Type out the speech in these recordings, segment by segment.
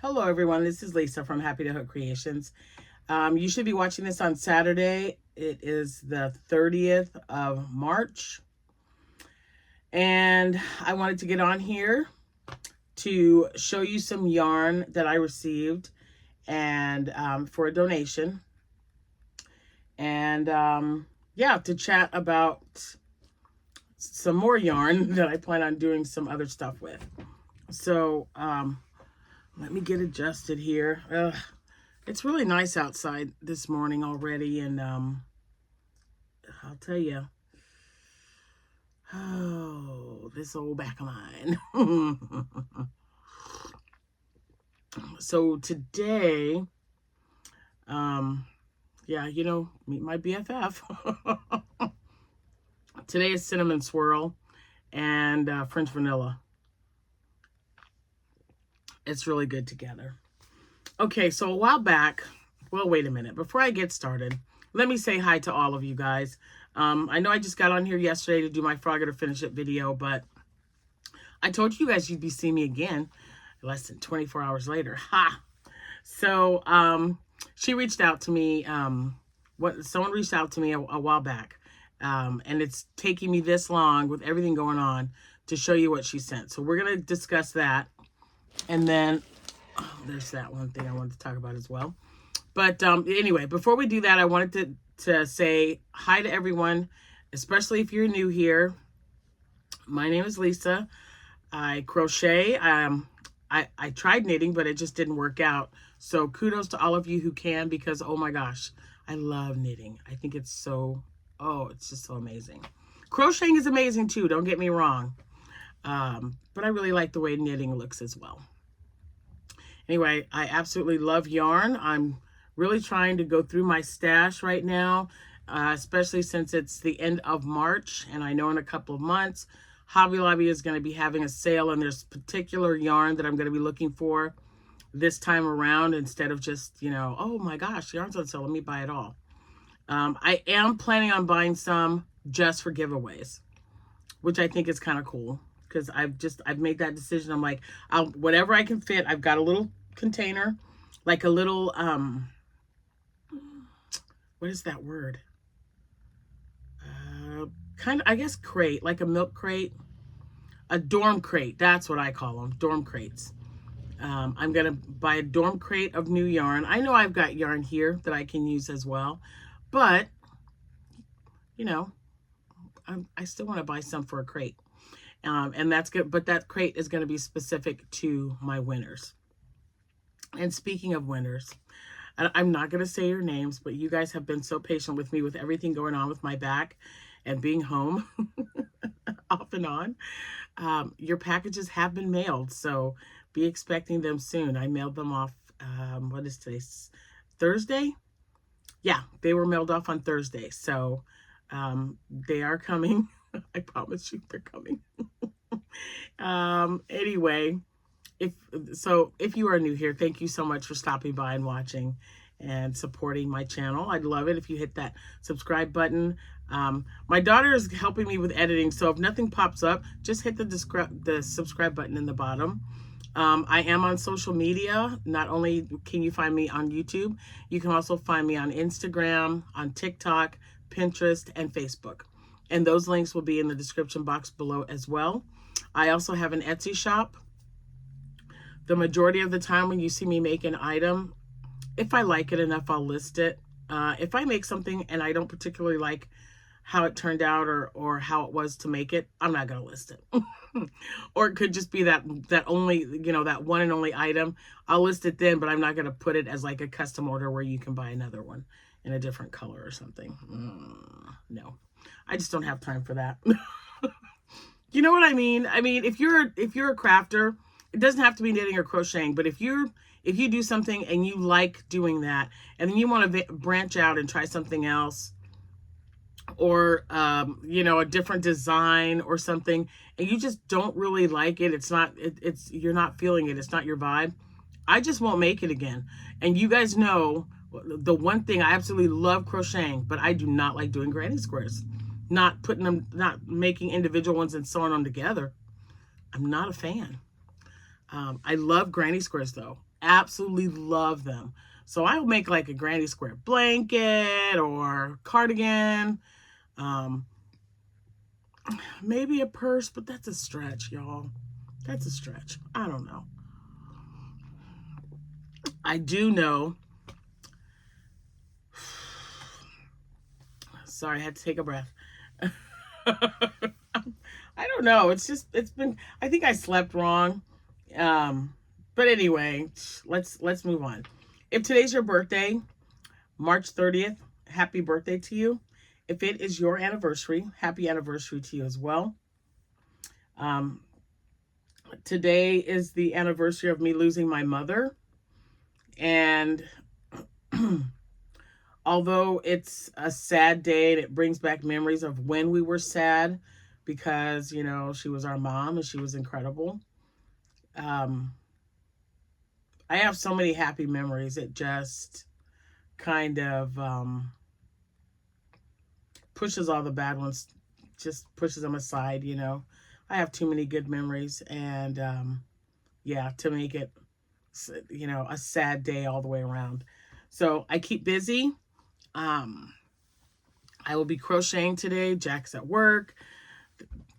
Hello everyone, this is Lisa from Happytohook Creations. You should be watching this on Saturday. It is the 30th of March. And I wanted to get on here to show you some yarn that I received and for a donation. And yeah, to chat about some more yarn that I plan on doing some other stuff with. So, let me get adjusted here. It's really nice outside this morning already, and I'll tell you, oh, this old back of mine. So today, yeah, you know, meet my BFF. Today is cinnamon swirl and French vanilla. It's really good together. Okay, so a while back, well, wait a minute. Before I get started, let me say hi to all of you guys. I know I just got on here yesterday to do my Frog It or Finish It video, but I told you guys you'd be seeing me again less than 24 hours later. Ha! So she reached out to me. Someone reached out to me a while back, and it's taking me this long with everything going on to show you what she sent. So we're going to discuss that. And then, oh, there's that one thing I wanted to talk about as well. But anyway, before we do that, I wanted to say hi to everyone, especially if you're new here. My name is Lisa. I crochet. I tried knitting, but it just didn't work out. So kudos to all of you who can, because, oh my gosh, I love knitting. I think it's so, oh, it's just so amazing. Crocheting is amazing too, don't get me wrong. But I really like the way knitting looks as well. Anyway, I absolutely love yarn. I'm really trying to go through my stash right now, especially since it's the end of March. And I know in a couple of months, Hobby Lobby is going to be having a sale, and there's particular yarn that I'm going to be looking for this time around, instead of just, you know, oh my gosh, yarn's on sale, let me buy it all. I am planning on buying some just for giveaways, which I think is kind of cool. Because I've made that decision. I'm like, whatever I can fit. I've got a little container, like a little, what is that word? Kind of, I guess, crate, like a milk crate, a dorm crate. That's what I call them, dorm crates. I'm going to buy a dorm crate of new yarn. I know I've got yarn here that I can use as well, but, you know, I still want to buy some for a crate. And that's good, but that crate is going to be specific to my winners. And speaking of winners, I'm not going to say your names, but you guys have been so patient with me with everything going on with my back and being home off and on. Your packages have been mailed, so be expecting them soon. I mailed them off, what is today? Thursday? Yeah, they were mailed off on Thursday, so they are coming. I promise you they're coming. Anyway, if you are new here, thank you so much for stopping by and watching and supporting my channel. I'd love it if you hit that subscribe button. My daughter is helping me with editing, so if nothing pops up, just hit the subscribe button in the bottom. I am on social media. Not only can you find me on YouTube, you can also find me on Instagram, on TikTok, Pinterest, and Facebook. And those links will be in the description box below as well. I also have an Etsy shop. The majority of the time when you see me make an item, if I like it enough, I'll list it. If I make something and I don't particularly like how it turned out or how it was to make it, I'm not going to list it. Or it could just be that only, you know, that one and only item. I'll list it then, but I'm not going to put it as like a custom order where you can buy another one in a different color or something. No. I just don't have time for that. You know what I mean? I mean, if you're a crafter, it doesn't have to be knitting or crocheting, but if you do something and you like doing that, and then you want to branch out and try something else, or you know, a different design or something, and you just don't really like it, you're not feeling it, it's not your vibe, I just won't make it again. And you guys know the one thing, I absolutely love crocheting, but I do not like doing granny squares. Not making individual ones and sewing them together. I'm not a fan. I love granny squares though. absolutely love them. So I'll make like a granny square blanket or cardigan. Maybe a purse, but that's a stretch, y'all. That's a stretch. I don't know. I do know. Sorry, I had to take a breath. I don't know. It's been, I think I slept wrong. But anyway, let's move on. If today's your birthday, March 30th, happy birthday to you. If it is your anniversary, happy anniversary to you as well. Today is the anniversary of me losing my mother. And although it's a sad day and it brings back memories of when we were sad, because, you know, she was our mom and she was incredible. I have so many happy memories. It just kind of pushes all the bad ones, just pushes them aside, you know. I have too many good memories, and yeah, to make it, you know, a sad day all the way around. So I keep busy. I will be crocheting today. Jack's at work.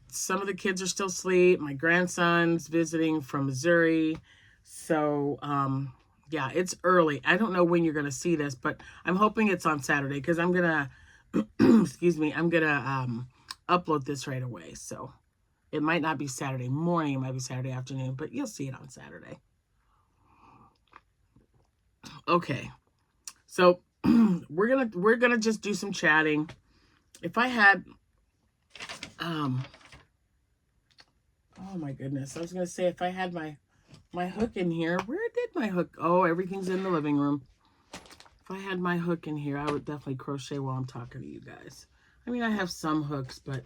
Some of the kids are still asleep. My grandson's visiting from Missouri. So, yeah, it's early. I don't know when you're going to see this, but I'm hoping it's on Saturday because I'm going to, excuse me, I'm going to upload this right away. So it might not be Saturday morning. It might be Saturday afternoon, but you'll see it on Saturday. Okay. So we're going to just do some chatting. If I had, oh my goodness. I was going to say, if I had my hook in here, where did my hook? Oh, everything's in the living room. If I had my hook in here, I would definitely crochet while I'm talking to you guys. I mean, I have some hooks, but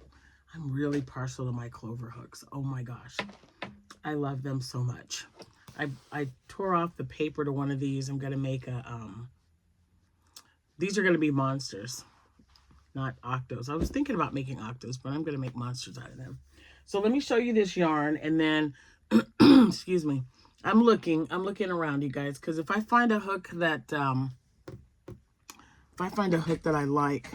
I'm really partial to my clover hooks. Oh my gosh. I love them so much. I tore off the paper to one of these. I'm going to make a, these are going to be monsters, not octos. I was thinking about making octos, but I'm going to make monsters out of them. So let me show you this yarn, and then, excuse me, I'm looking around, you guys, because if I find a hook that, I like,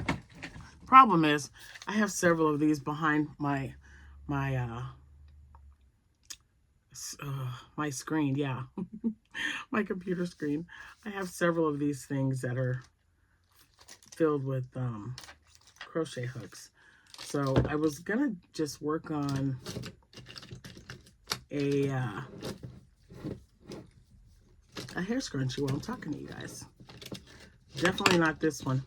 problem is, I have several of these behind my screen, yeah, my computer screen. I have several of these things that are filled with crochet hooks. So I was gonna just work on a hair scrunchie while I'm talking to you guys. Definitely not this one.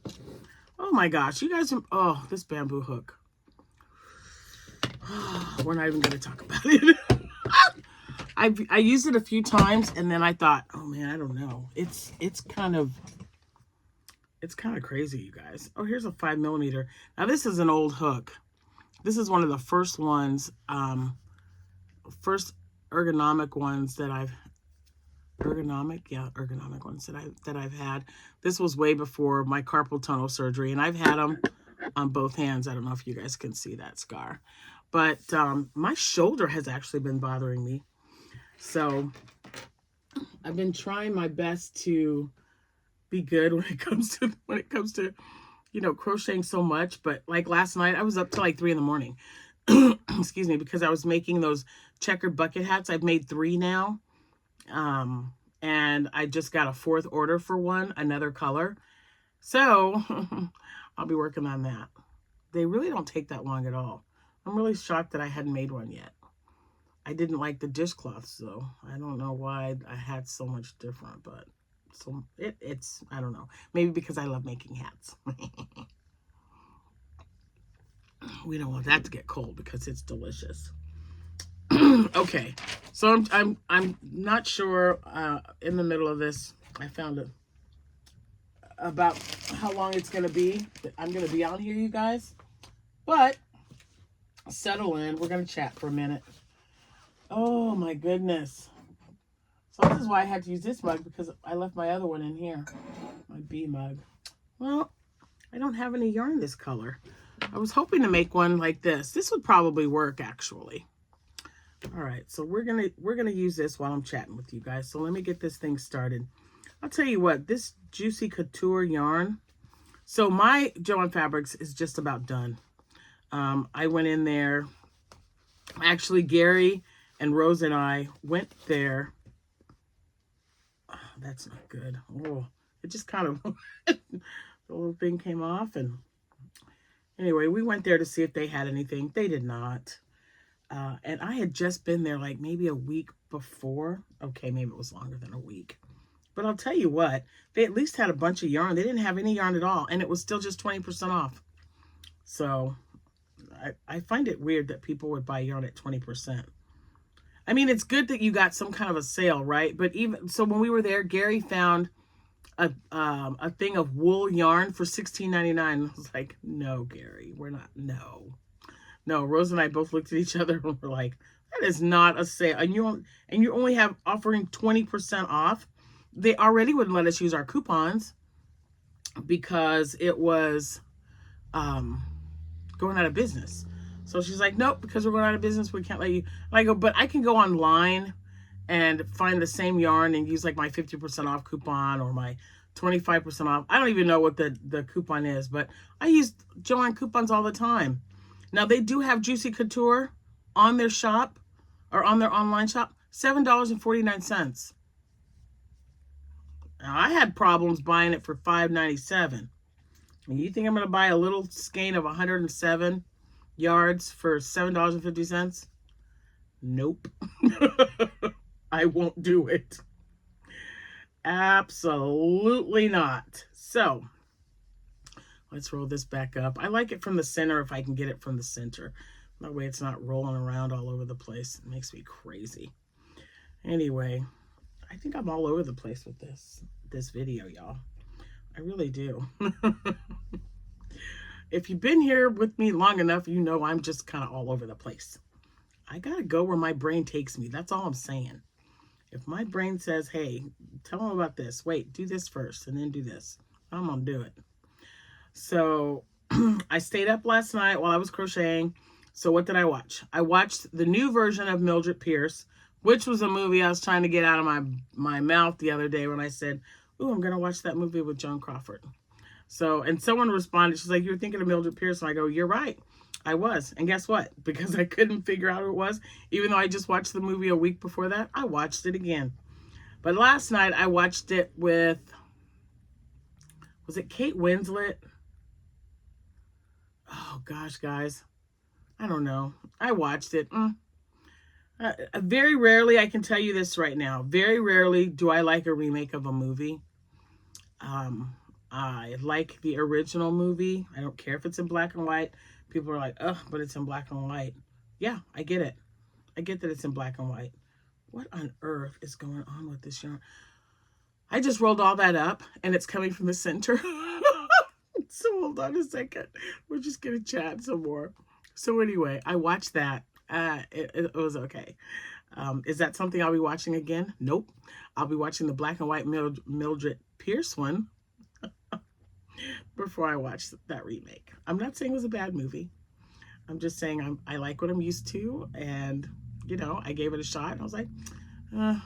Oh my gosh, you guys, oh, this bamboo hook. We're not even gonna talk about it. I used it a few times, and then I thought, oh man, I don't know. It's kind of crazy, you guys. Oh, here's a 5mm. Now this is an old hook. This is one of the first ones, first ergonomic ones that I've ergonomic ones that I've had. This was way before my carpal tunnel surgery, and I've had them on both hands. I don't know if you guys can see that scar, but my shoulder has actually been bothering me. So I've been trying my best to be good when it comes to you know, crocheting so much. But like last night, I was up till like 3 in the morning. Excuse me, because I was making those checkered bucket hats. I've made 3 now. And I just got a 4th order for one, another color. So I'll be working on that. They really don't take that long at all. I'm really shocked that I hadn't made one yet. I didn't like the dishcloths though. I don't know why I had so much different, but so it's, I don't know. Maybe because I love making hats. We don't want that to get cold because it's delicious. Okay, so I'm not sure. In the middle of this, I found it about how long it's gonna be. I'm gonna be on here, you guys. But settle in. We're gonna chat for a minute. Oh my goodness. So this is why I had to use this mug, because I left my other one in here. My bee mug. Well, I don't have any yarn this color. I was hoping to make one like this. This would probably work, actually. All right, so we're gonna use this while I'm chatting with you guys. So let me get this thing started. I'll tell you what, this Juicy Couture yarn. So my Joann Fabrics is just about done. I went in there. Actually, Gary and Rose and I went there. Oh, that's not good. Oh, it just kind of the little thing came off, and anyway, we went there to see if they had anything. They did not. And I had just been there like maybe a week before. Okay, maybe it was longer than a week. But I'll tell you what, they at least had a bunch of yarn. They didn't have any yarn at all, and it was still just 20% off. So I find it weird that people would buy yarn at 20%. I mean, it's good that you got some kind of a sale, right? But even so, when we were there, Gary found a thing of wool yarn for $16.99. I was like, no, Gary, we're not. No. Rose and I both looked at each other and were like, that is not a sale. And you only have offering 20% off. They already wouldn't let us use our coupons because it was going out of business. So she's like, nope, because we're going out of business, we can't let you. And I go, but I can go online and find the same yarn and use like my 50% off coupon or my 25% off. I don't even know what the coupon is, but I use Joann coupons all the time. Now they do have Juicy Couture on their shop or on their online shop, $7.49. Now I had problems buying it for $5.97. And you think I'm going to buy a little skein of 107 yards for $7.50? Nope. I won't do it. Absolutely not. So let's roll this back up. I like it from the center if I can get it from the center. That way it's not rolling around all over the place. It makes me crazy. Anyway, I think I'm all over the place with this video, y'all. I really do. If you've been here with me long enough, you know I'm just kind of all over the place. I got to go where my brain takes me. That's all I'm saying. If my brain says, hey, tell them about this. Wait, do this first and then do this. I'm going to do it. So I stayed up last night while I was crocheting. So what did I watch? I watched the new version of Mildred Pierce, which was a movie I was trying to get out of my mouth the other day when I said, ooh, I'm going to watch that movie with Joan Crawford. So, and someone responded, she's like, you're thinking of Mildred Pierce? And I go, you're right. I was. And guess what? Because I couldn't figure out who it was, even though I just watched the movie a week before that, I watched it again. But last night I watched it with, was it Kate Winslet? Oh gosh, guys. I don't know. I watched it. Very rarely, I can tell you this right now, very rarely do I like a remake of a movie. I like the original movie. I don't care if it's in black and white. People are like, ugh, but it's in black and white. Yeah, I get it. I get that it's in black and white. What on earth is going on with this yarn? I just rolled all that up and it's coming from the center. So hold on a second. We're just going to chat some more. So anyway, I watched that. It was okay. Is that something I'll be watching again? Nope. I'll be watching the black and white Mildred Pierce one before I watch that remake. I'm not saying it was a bad movie. I'm just saying I like what I'm used to, and you know, I gave it a shot. I was like,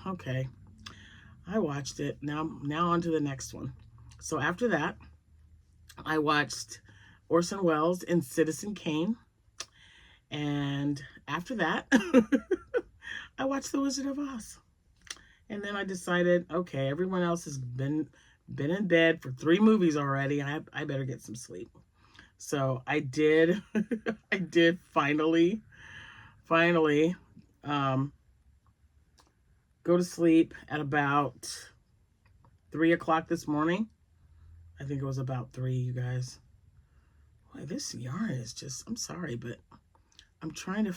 okay. I watched it. Now on to the next one. So after that, I watched Orson Welles in Citizen Kane. And after that, I watched The Wizard of Oz. And then I decided, okay, everyone else has been in bed for 3 movies already. I better get some sleep. So I did, I did finally go to sleep at about 3 o'clock this morning. I think it was about 3, you guys. Boy, this yarn is just, I'm sorry, but I'm trying to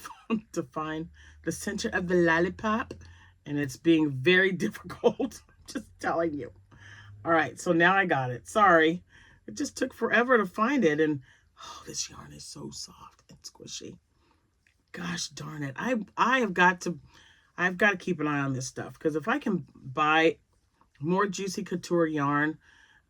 find the center of the lollipop, and it's being very difficult. Just telling you. All right, so now I got it. Sorry. It just took forever to find it, and oh, this yarn is so soft and squishy. Gosh darn it. I've got to keep an eye on this stuff, because if I can buy more Juicy Couture yarn,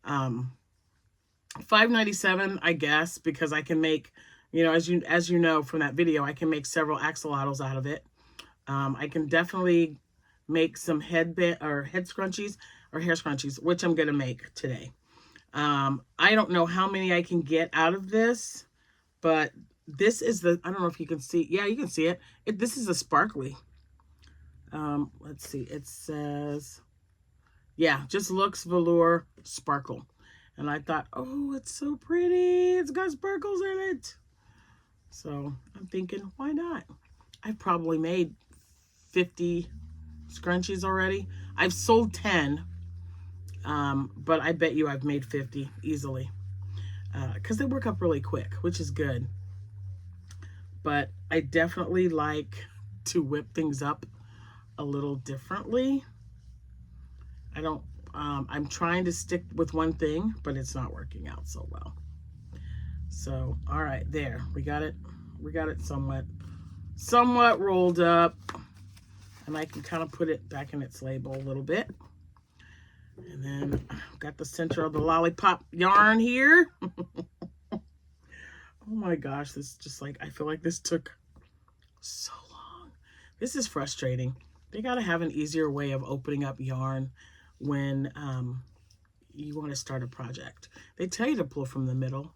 $5.97, I guess, because I can make, you know, as you know from that video, I can make several axolotls out of it. I can definitely make some head scrunchies or hair scrunchies, which I'm going to make today. I don't know how many I can get out of this, but this is the, I don't know if you can see. Yeah, you can see it. This is a sparkly. Let's see. It says, yeah, just Looks Velour Sparkle. And I thought, oh, it's so pretty. It's got sparkles in it. So I'm thinking, why not? I've probably made 50 scrunchies already. I've sold 10, but I bet you I've made 50 easily. Because they work up really quick, which is good. But I definitely like to whip things up a little differently. I'm trying to stick with one thing, but it's not working out so well. So, all right, there. We got it somewhat rolled up. And I can kind of put it back in its label a little bit. And then I've got the center of the lollipop yarn here. Oh my gosh, this is just like, I feel like this took so long. This is frustrating. They got to have an easier way of opening up yarn when you want to start a project. They tell you to pull from the middle.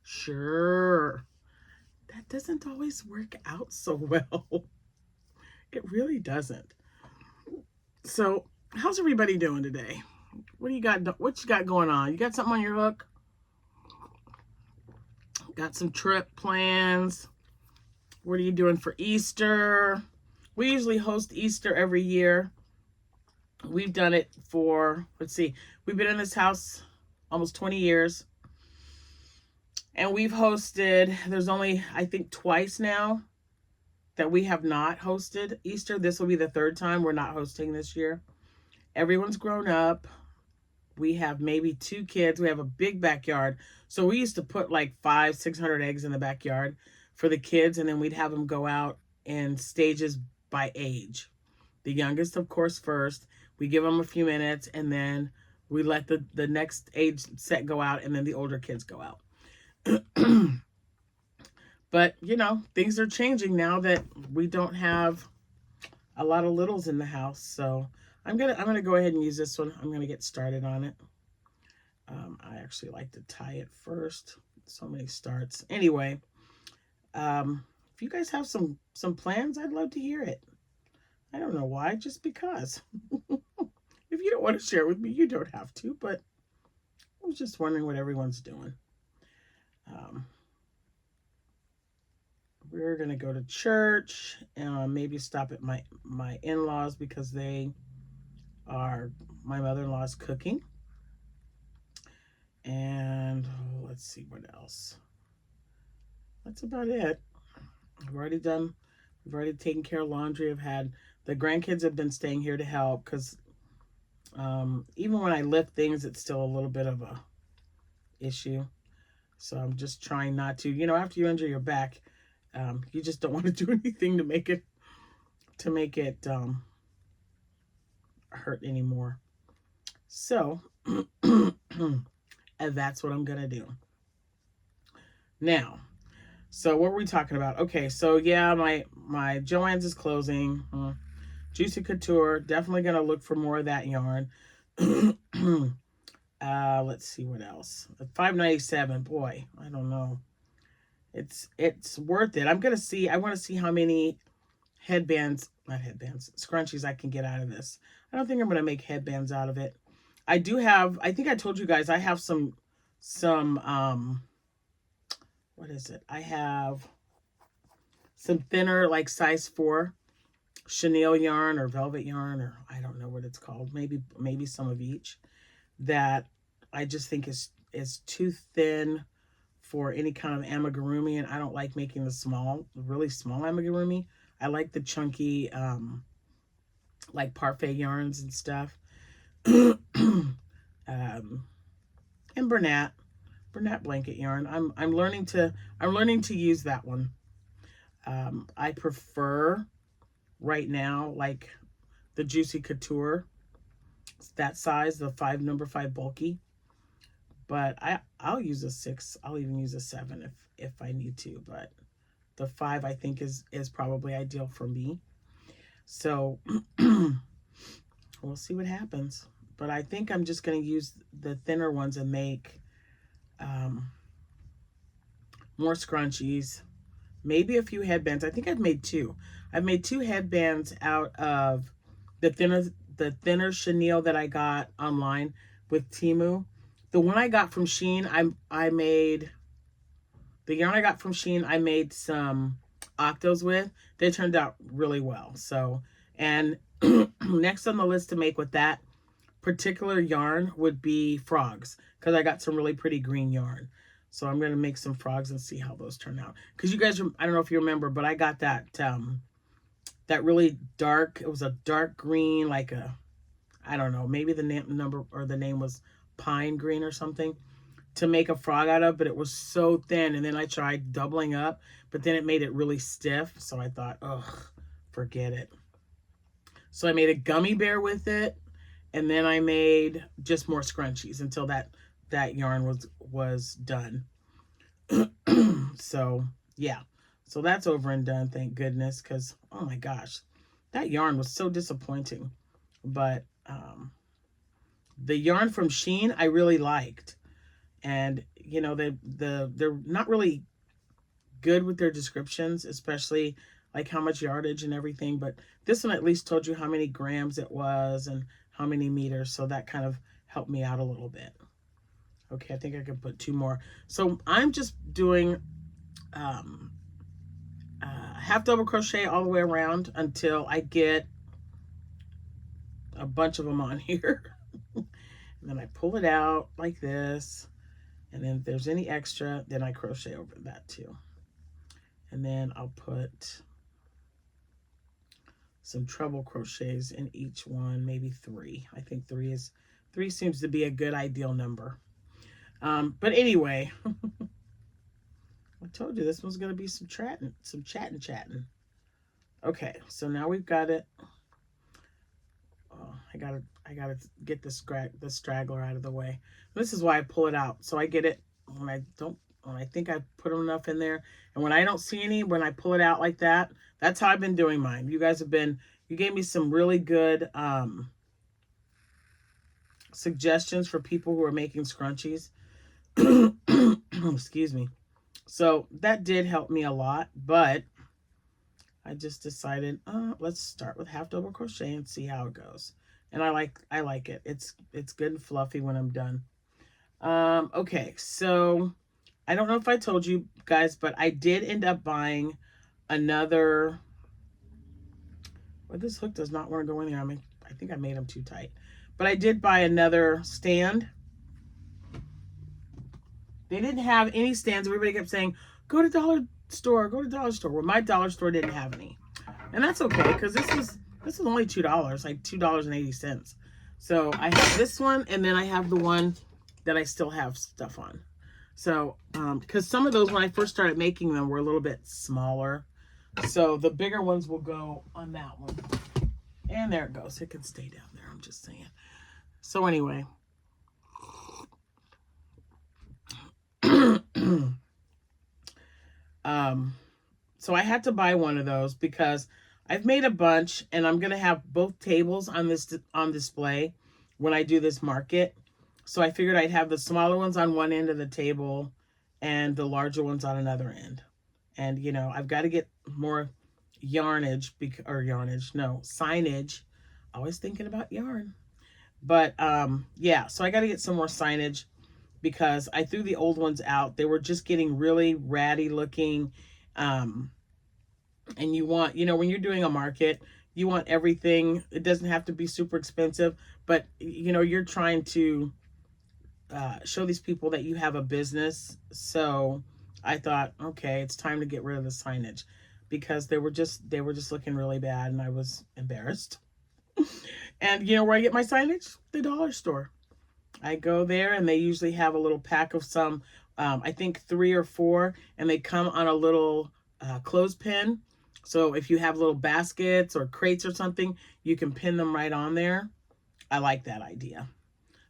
Sure. That doesn't always work out so well. It really doesn't. So, how's everybody doing today? What do you got? What you got going on? You got something on your hook? Got some trip plans? What are you doing for Easter? We usually host Easter every year. We've done it for, let's see, we've been in this house almost 20 years. And we've hosted, there's only, I think, twice now that we have not hosted Easter. This will be the third time we're not hosting this year. Everyone's grown up. We have maybe 2 kids. We have a big backyard. So we used to put like 500-600 eggs in the backyard for the kids. And then we'd have them go out in stages by age. The youngest, of course, first. We give them a few minutes. And then we let the next age set go out. And then the older kids go out. But, you know, things are changing now that we don't have a lot of littles in the house. So I'm gonna go ahead and use this one. I'm gonna get started on it. I actually like to tie it first. So many starts. Anyway, if you guys have some plans, I'd love to hear it. I don't know why, just because. If you don't want to share it with me, you don't have to. But I was just wondering what everyone's doing. We're gonna go to church and maybe stop at my in-laws because my mother-in-law's cooking. And let's see what else. That's about it. We've already taken care of laundry. The grandkids have been staying here to help because even when I lift things, it's still a little bit of a issue. So I'm just trying not to, after you injure your back, you just don't want to do anything to make it hurt anymore. So and that's what I'm gonna do now. So what were we talking about? Okay, so yeah, my Joann's is closing. Juicy Couture, definitely gonna look for more of that yarn. Let's see what else. $5.97. Boy, I don't know. It's worth it. I want to see how many scrunchies I can get out of this. I don't think I'm gonna make headbands out of it. I think I told you guys I have some what is it? I have some thinner, like size 4 chenille yarn or velvet yarn, or I don't know what it's called. Maybe some of each, that I just think is too thin for any kind of amigurumi, and I don't like making the really small amigurumi. I like the chunky, like parfait yarns and stuff. And Bernat blanket yarn. I'm learning to use that one. I prefer right now like the Juicy Couture, that size, the number 5 bulky. But I'll use a 6. I'll even use a 7 if I need to. But the 5 I think is probably ideal for me. So we'll see what happens. But I think I'm just going to use the thinner ones and make more scrunchies. Maybe a few headbands. I think I've made two. I've made two headbands out of the thinner chenille that I got online with Temu. The one I got from Shein, I made the yarn I got from Shein. I made some octos with. They turned out really well. So, and next on the list to make with that particular yarn would be frogs, because I got some really pretty green yarn. So I'm going to make some frogs and see how those turn out. Because you guys, I don't know if you remember, but I got that that really dark, it was a dark green, like a, I don't know, maybe the number or the name was pine green or something, to make a frog out of, but it was so thin. And then I tried doubling up, but then it made it really stiff. So I thought, ugh, forget it. So I made a gummy bear with it. And then I made just more scrunchies until that yarn was done. So yeah, so that's over and done, thank goodness, because oh my gosh, that yarn was so disappointing. But the yarn from Shein I really liked, and you know, they're not really good with their descriptions, especially like how much yardage and everything, but this one at least told you how many grams it was and how many meters, so that kind of helped me out a little bit. Okay, I think I can put two more. So I'm just doing half double crochet all the way around until I get a bunch of them on here. And then I pull it out like this, and then if there's any extra, then I crochet over that too. And then I'll put some treble crochets in each one, maybe 3. I think 3 seems to be a good ideal number. But anyway, I told you this was going to be some chatting. Okay, so now we've got it. Oh, I gotta get the straggler out of the way. This is why I pull it out, so I get it when I think I put enough in there, and when I don't see any, when I pull it out like that. That's how I've been doing mine. You guys you gave me some really good suggestions for people who are making scrunchies. Excuse me. So that did help me a lot, but I just decided, let's start with half double crochet and see how it goes. And I like it. It's good and fluffy when I'm done. Okay, so I don't know if I told you guys, but I did end up buying another. Well, this hook does not want to go in there. I think I made them too tight. But I did buy another stand. They didn't have any stands. Everybody kept saying, go to dollar store, go to dollar store. Well, my dollar store didn't have any. And that's okay, because this is only $2, like $2.80. So I have this one, and then I have the one that I still have stuff on. So, because some of those, when I first started making them, were a little bit smaller. So the bigger ones will go on that one. And there it goes. It can stay down there, I'm just saying. So anyway. So I had to buy one of those because I've made a bunch, and I'm going to have both tables on display when I do this market. So I figured I'd have the smaller ones on one end of the table and the larger ones on another end. And, you know, I've got to get more signage. Always thinking about yarn. But, yeah, so I got to get some more signage because I threw the old ones out. They were just getting really ratty looking. And you want, you know, when you're doing a market, you want everything. It doesn't have to be super expensive, but, you know, you're trying to show these people that you have a business. So I thought, okay, it's time to get rid of the signage because they were just looking really bad, and I was embarrassed. And you know where I get my signage? The dollar store. I go there, and they usually have a little pack of some, I think 3 or 4, and they come on a little clothespin. So if you have little baskets or crates or something, you can pin them right on there. I like that idea.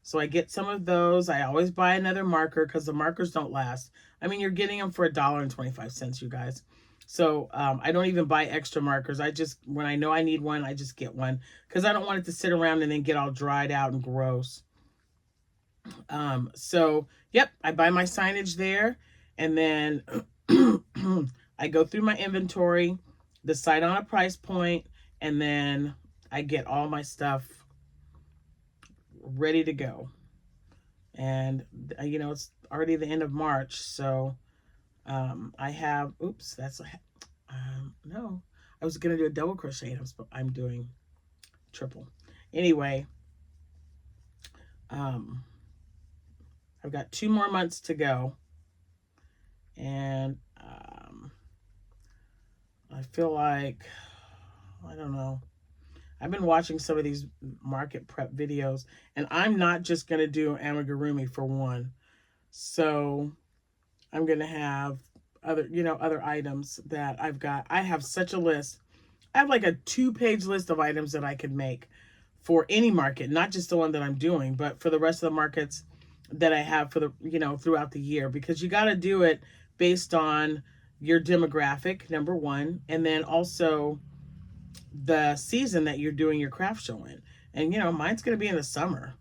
So I get some of those. I always buy another marker because the markers don't last. I mean, you're getting them for $1.25, you guys. So I don't even buy extra markers. I just, when I know I need one, I just get one, because I don't want it to sit around and then get all dried out and gross. So yep, I buy my signage there, and then I go through my inventory, decide on a price point, and then I get all my stuff ready to go. And you know, it's already the end of March, so I have, oops, that's a, no, I was gonna do a double crochet, and I'm doing triple. Anyway, I've got 2 more months to go, and I feel like, I don't know, I've been watching some of these market prep videos, and I'm not just going to do amigurumi for one. So I'm going to have other, you know, other items that I've got. I have such a list. I have like a 2-page list of items that I could make for any market, not just the one that I'm doing, but for the rest of the markets that I have for the, you know, throughout the year, because you got to do it based on your demographic, number one, and then also the season that you're doing your craft show in. And you know, mine's going to be in the summer,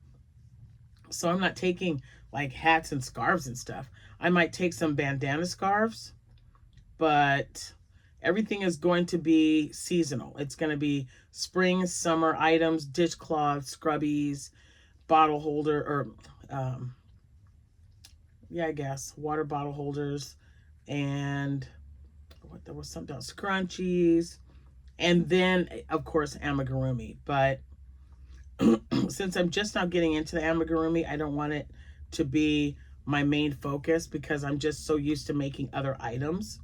so I'm not taking like hats and scarves and stuff. I might take some bandana scarves, but everything is going to be seasonal. It's going to be spring, summer items, dishcloths, scrubbies, bottle holder, or yeah, I guess water bottle holders, and what, there was something else, scrunchies, and then of course amigurumi. But since I'm just now getting into the amigurumi, I don't want it to be my main focus, because I'm just so used to making other items.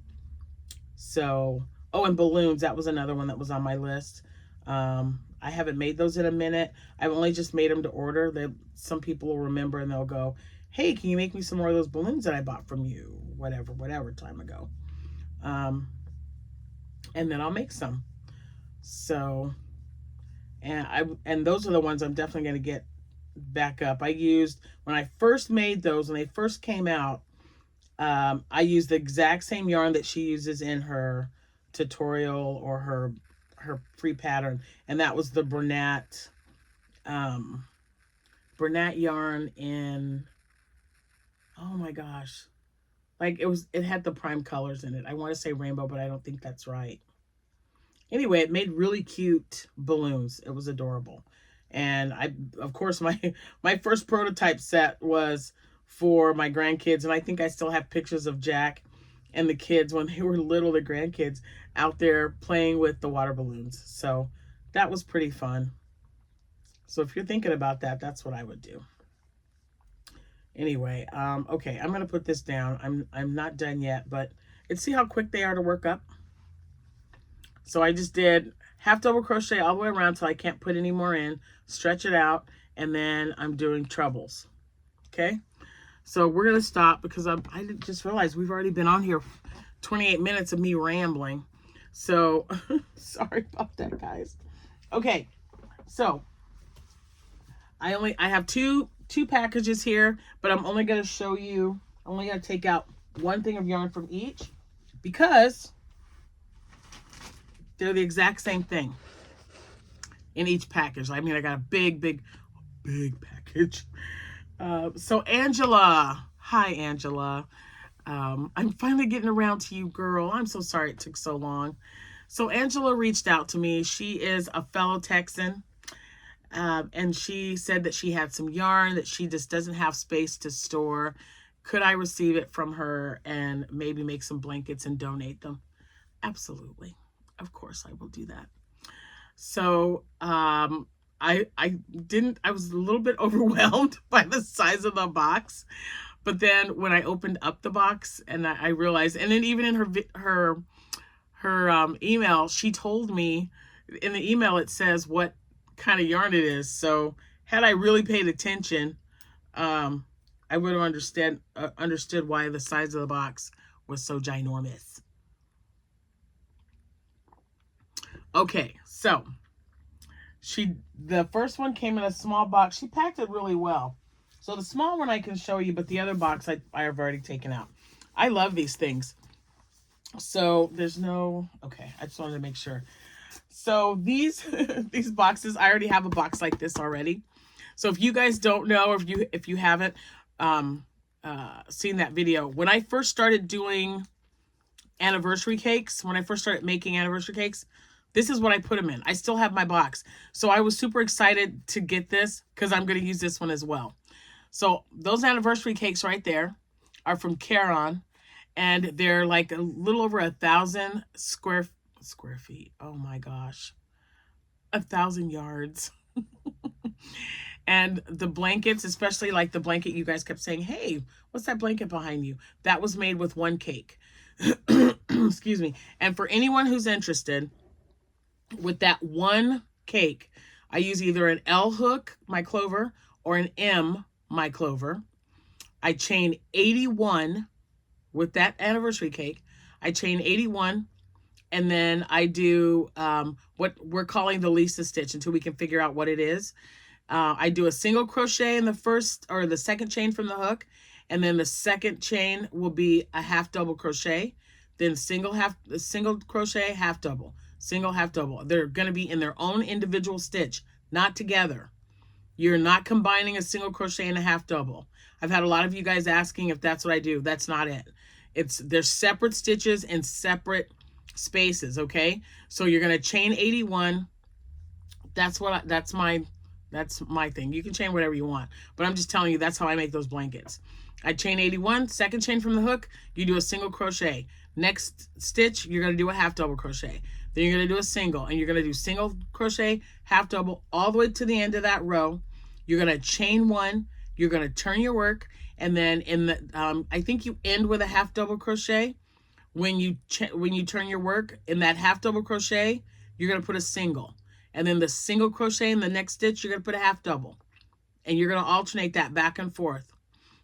So, oh, and balloons, that was another one that was on my list. I haven't made those in a minute. I've only just made them to order. Some people will remember and they'll go, hey, can you make me some more of those balloons that I bought from you, whatever time ago. And then I'll make some. So, and those are the ones I'm definitely going to get back up. I used, when I first made those, when they first came out, I used the exact same yarn that she uses in her tutorial or her free pattern, and that was the Bernat yarn in, oh my gosh, like it had the prime colors in it. I want to say rainbow, but I don't think that's right. Anyway, it made really cute balloons. It was adorable. And of course, my first prototype set was for my grandkids, and I think I still have pictures of Jack and the kids when they were little, the grandkids, out there playing with the water balloons. So that was pretty fun. So if you're thinking about that, that's what I would do. Anyway, okay, I'm gonna put this down. I'm not done yet, but see how quick they are to work up. So I just did half double crochet all the way around till I can't put any more in, stretch it out, and then I'm doing trebles. Okay, so we're gonna stop because I just realized we've already been on here 28 minutes of me rambling. So sorry about that, guys. Okay, so I have two packages here, but I'm only gonna show you, I'm only gonna take out one thing of yarn from each, because they're the exact same thing in each package. I mean, I got a big package. So Angela, hi Angela. I'm finally getting around to you, girl. I'm so sorry it took so long. So Angela reached out to me. She is a fellow Texan. And she said that she had some yarn that she just doesn't have space to store. Could I receive it from her and maybe make some blankets and donate them? Absolutely. Of course I will do that. So I was a little bit overwhelmed by the size of the box. But then when I opened up the box and I realized, and then even in her email, she told me, in the email it says what kind of yarn it is. So had I really paid attention, I would have understood why the size of the box was so ginormous. Okay, so the first one came in a small box. She packed it really well. So the small one I can show you, but the other box I have already taken out. I love these things. So there's no, okay, I just wanted to make sure. So these these boxes, I already have a box like this already. So if you guys don't know, or if you haven't seen that video, when I first started doing anniversary cakes, when I first started making anniversary cakes, this is what I put them in. I still have my box. So I was super excited to get this because I'm going to use this one as well. So those anniversary cakes right there are from Caron, and they're like a little over 1,000 square feet. Oh my gosh. 1,000 yards. And the blankets, especially like the blanket you guys kept saying, hey, what's that blanket behind you? That was made with one cake. Excuse me. And for anyone who's interested, with that one cake, I use either an L hook, my clover, or an M, my clover. I chain 81 with that anniversary cake. I chain 81, and then I do what we're calling the Lisa stitch until we can figure out what it is. I do a single crochet in the first or the second chain from the hook, and then the second chain will be a half double crochet, then single crochet, half double, single, half double. They're going to be in their own individual stitch, not together. You're not combining a single crochet and a half double. I've had a lot of you guys asking if that's what I do. That's not it. They're separate stitches and separate spaces, okay? So you're going to chain 81. That's my thing. You can chain whatever you want, but I'm just telling you that's how I make those blankets. I chain 81, second chain from the hook, you do a single crochet. Next stitch, you're going to do a half double crochet. Then you're going to do a single, and you're going to do single crochet, half double, all the way to the end of that row. You're going to chain one, you're going to turn your work, and then in the, I think you end with a half double crochet. When you turn your work, in that half double crochet, you're going to put a single. And then the single crochet in the next stitch, you're going to put a half double. And you're going to alternate that back and forth.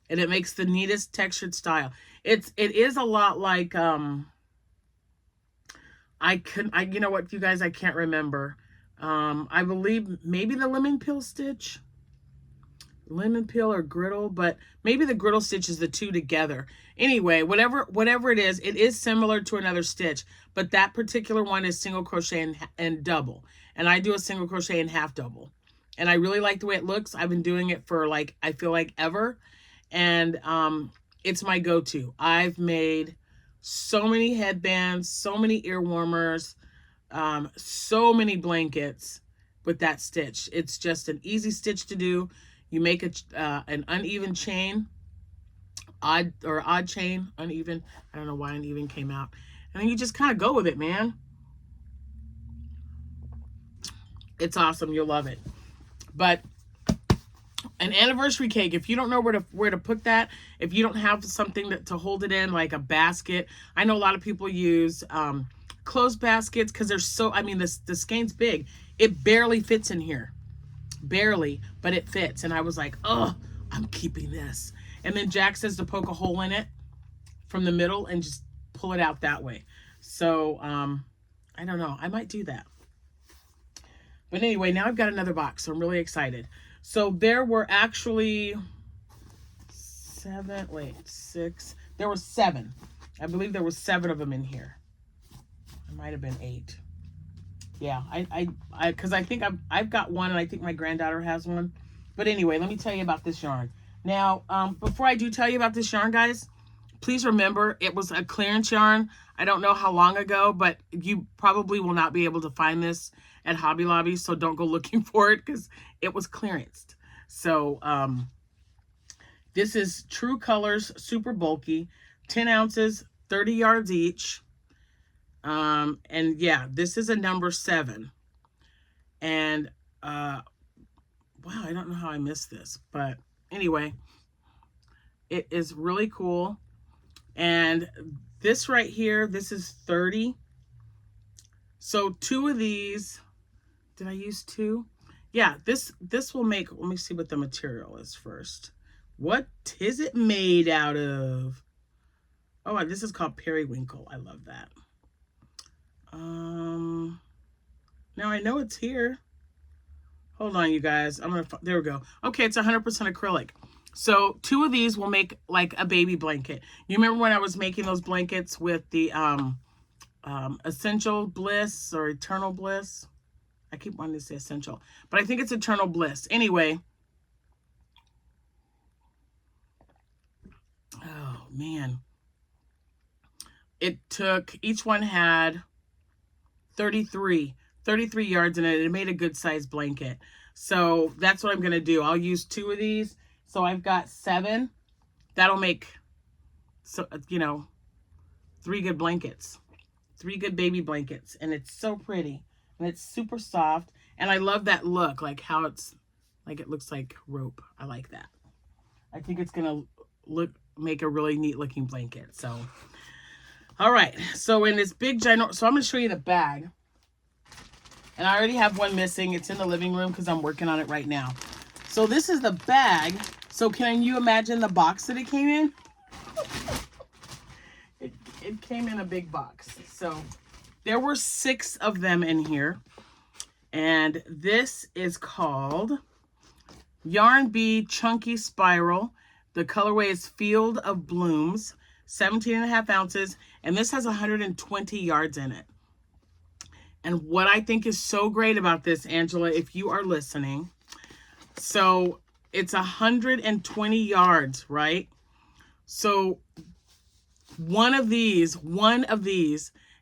And it makes the neatest textured style. It is a lot like, you know what, you guys, I can't remember. I believe maybe the lemon peel stitch. Lemon peel or griddle, but maybe the griddle stitch is the two together. Anyway, whatever it is similar to another stitch, but that particular one is single crochet and double. And I do a single crochet and half double. And I really like the way it looks. I've been doing it for like, I feel like ever. And it's my go-to. I've made so many headbands, so many ear warmers, so many blankets with that stitch. It's just an easy stitch to do. You make an uneven chain, odd chain, uneven. I don't know why uneven came out. And then you just kind of go with it, man. It's awesome. You'll love it. But an anniversary cake, if you don't know where to put that, if you don't have something to hold it in, like a basket. I know a lot of people use closed baskets because they're so, I mean, the skein's big. It barely fits in here. Barely, but it fits. And I was like, oh, I'm keeping this. And then Jack says to poke a hole in it from the middle and just pull it out that way. So I don't know, I might do that. But anyway, now I've got another box, so I'm really excited. So there were actually six. There were 7. I believe there were 7 of them in here. It might have been 8. Yeah, because I think I've got one, and I think my granddaughter has one. But anyway, let me tell you about this yarn. Now, before I do tell you about this yarn, guys, please remember it was a clearance yarn. I don't know how long ago, but you probably will not be able to find this at Hobby Lobby, so don't go looking for it because it was clearanced. So this is True Colors, super bulky, 10 ounces, 30 yards each. And yeah, this is a number 7. And, wow, I don't know how I missed this, but anyway, it is really cool. And this right here, this is 30. So 2 of these, did I use 2? Yeah, this will make, let me see what the material is first. What is it made out of? Oh, this is called periwinkle. I love that. Now I know it's here. Hold on, you guys. There we go. Okay, it's 100% acrylic. So 2 of these will make like a baby blanket. You remember when I was making those blankets with the Essential Bliss or Eternal Bliss? I keep wanting to say Essential, but I think it's Eternal Bliss. Anyway, oh man. It took, each one had 33 yards in it. It made a good sized blanket. So that's what I'm going to do. I'll use 2 of these. So I've got 7. That'll make, so 3 good blankets. 3 good baby blankets. And it's so pretty. And it's super soft. And I love that look, like how it's, like it looks like rope. I like that. I think it's going to make a really neat looking blanket. So, all right. So in this big giant, so I'm going to show you the bag. And I already have one missing. It's in the living room because I'm working on it right now. So this is the bag. So can you imagine the box that it came in? It came in a big box. So there were 6 of them in here. And this is called Yarn Bee Chunky Spiral. The colorway is Field of Blooms, 17.5 ounces. And this has 120 yards in it. And what I think is so great about this, Angela, if you are listening, so it's 120 yards, right? So one of these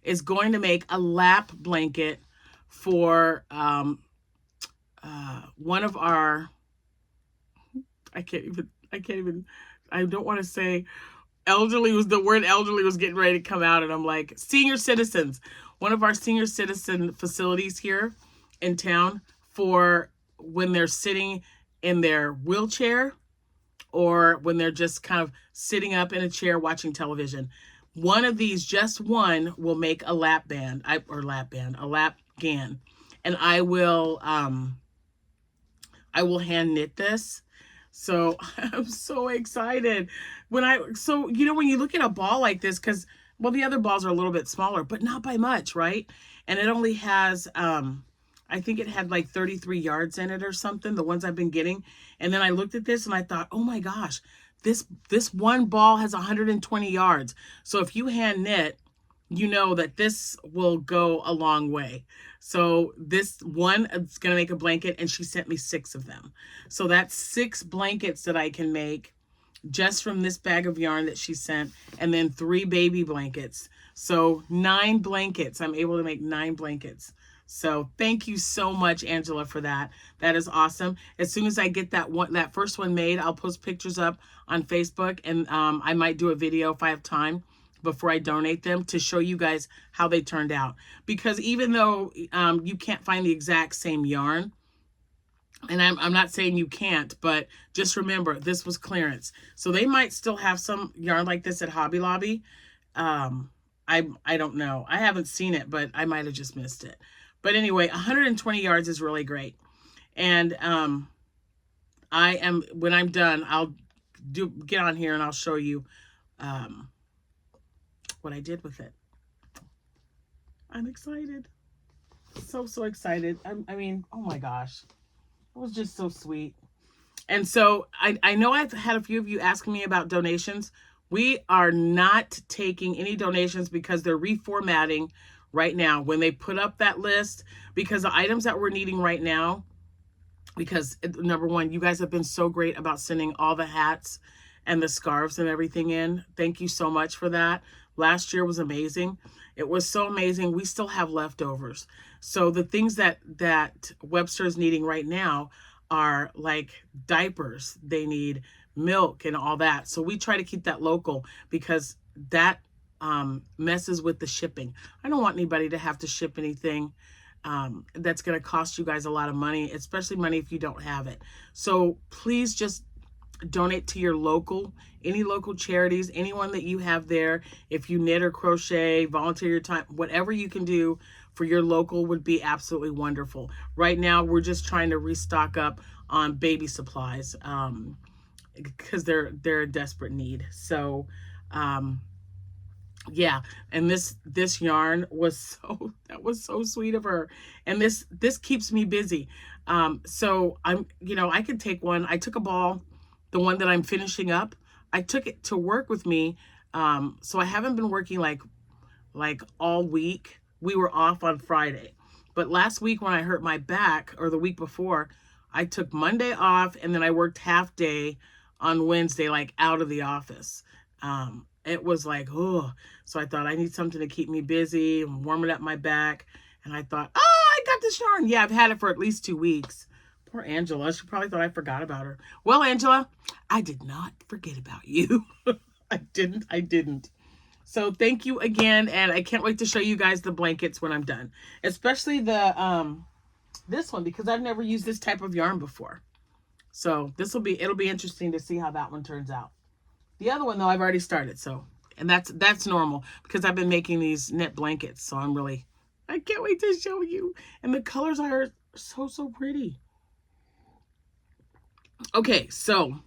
is going to make a lap blanket for one of our, I don't want to say elderly, was the word elderly was getting ready to come out, and I'm like, senior citizens. One of our senior citizen facilities here in town for when they're sitting in their wheelchair or when they're just kind of sitting up in a chair watching television. One of these, just one, will make a lap band, a lap GAN. And I will hand knit this. So I'm so excited. When you look at a ball like this, because, well, the other balls are a little bit smaller, but not by much, right? And it only has, I think it had like 33 yards in it or something, the ones I've been getting. And then I looked at this and I thought, oh my gosh, this one ball has 120 yards. So if you hand knit, you know that this will go a long way. So this one is going to make a blanket, and she sent me 6 of them. So that's 6 blankets that I can make just from this bag of yarn that she sent, and then 3 baby blankets. So 9 blankets. I'm able to make 9 blankets. So thank you so much, Angela, for that. That is awesome. As soon as I get that first one made, I'll post pictures up on Facebook, and I might do a video if I have time before I donate them to show you guys how they turned out. Because even though you can't find the exact same yarn, and I'm not saying you can't, but just remember, this was clearance. So they might still have some yarn like this at Hobby Lobby. I don't know. I haven't seen it, but I might have just missed it. But anyway, 120 yards is really great. And when I'm done, I'll get on here and I'll show you what I did with it. I'm excited. So excited. I mean, oh my gosh. It was just so sweet. And so I know I've had a few of you asking me about donations. We are not taking any donations because they're reformatting right now when they put up that list, because the items that we're needing right now, because number one, you guys have been so great about sending all the hats and the scarves and everything in. Thank you so much for that. Last year was amazing. It was so amazing. We still have leftovers. So the things that Webster is needing right now are like diapers. They need milk and all that. So we try to keep that local because that messes with the shipping. I don't want anybody to have to ship anything that's going to cost you guys a lot of money, especially money if you don't have it. So please just donate to your local, any local charities, anyone that you have there. If you knit or crochet, volunteer your time, whatever you can do for your local would be absolutely wonderful. Right now, we're just trying to restock up on baby supplies because they're in desperate need. So, yeah, and this yarn was so sweet of her, and this keeps me busy. So I could take one. I took a ball the one that I'm finishing up, I took it to work with me. So I haven't been working like all week. We were off on Friday. But last week when I hurt my back, or the week before, I took Monday off, and then I worked half day on Wednesday, like out of the office. It was like, oh, so I thought I need something to keep me busy, warming up my back. And I thought, oh, I got this yarn. Yeah, I've had it for at least 2 weeks. Poor Angela. She probably thought I forgot about her. Well, Angela, I did not forget about you. I didn't. So thank you again, and I can't wait to show you guys the blankets when I'm done. Especially the this one, because I've never used this type of yarn before. So it'll be interesting to see how that one turns out. The other one though, I've already started, so, and that's normal because I've been making these knit blankets, so I can't wait to show you. And the colors are so pretty. Okay, so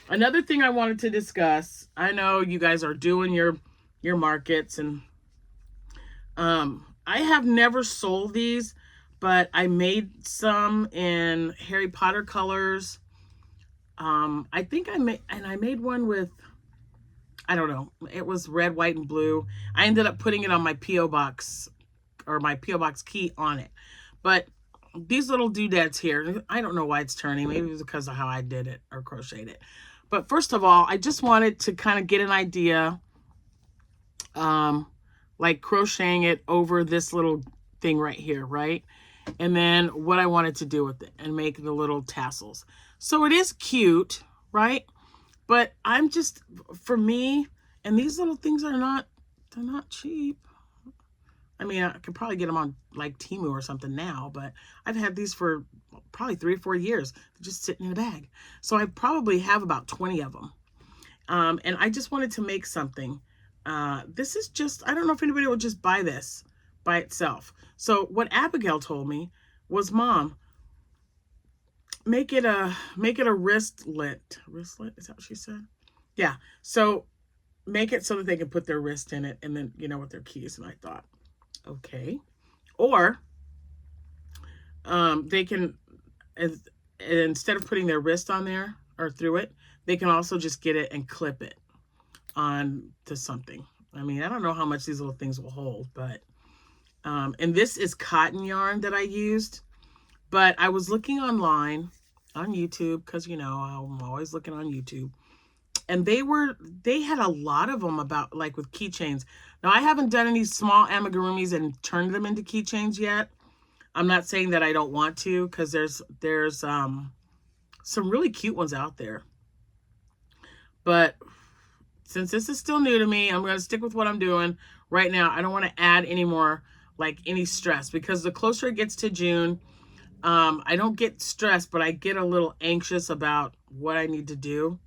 another thing I wanted to discuss. I know you guys are doing your markets, and I have never sold these, but I made some in Harry Potter colors. I think I made one with, I don't know, it was red, white, and blue. I ended up putting it on my P.O. box, or my P.O. box key on it. But these little doodads here, I don't know why it's turning. Maybe it's because of how I did it or crocheted it. But first of all, I just wanted to kind of get an idea, like crocheting it over this little thing right here, right? And then what I wanted to do with it and make the little tassels. So it is cute, right? But I'm just, for me, and these little things they're not cheap. I mean, I could probably get them on like Temu or something now, but I've had these for probably 3 or 4 years. They're just sitting in a bag. So I probably have about 20 of them. And I just wanted to make something. This is just, I don't know if anybody would just buy this by itself. So what Abigail told me was, Mom, make it a wristlet. Wristlet, is that what she said? Yeah. So make it so that they can put their wrist in it, and then, you know, with their keys. And I thought, okay. Or they can, instead of putting their wrist on there or through it, they can also just get it and clip it on to something. I mean, I don't know how much these little things will hold, but and this is cotton yarn that I used. But I was looking online on YouTube, because, you know, I'm always looking on YouTube. And they had a lot of them about, like, with keychains. Now, I haven't done any small amigurumis and turned them into keychains yet. I'm not saying that I don't want to, because there's some really cute ones out there. But since this is still new to me, I'm going to stick with what I'm doing right now. I don't want to add any more, like, any stress, because the closer it gets to June, I don't get stressed, but I get a little anxious about what I need to do.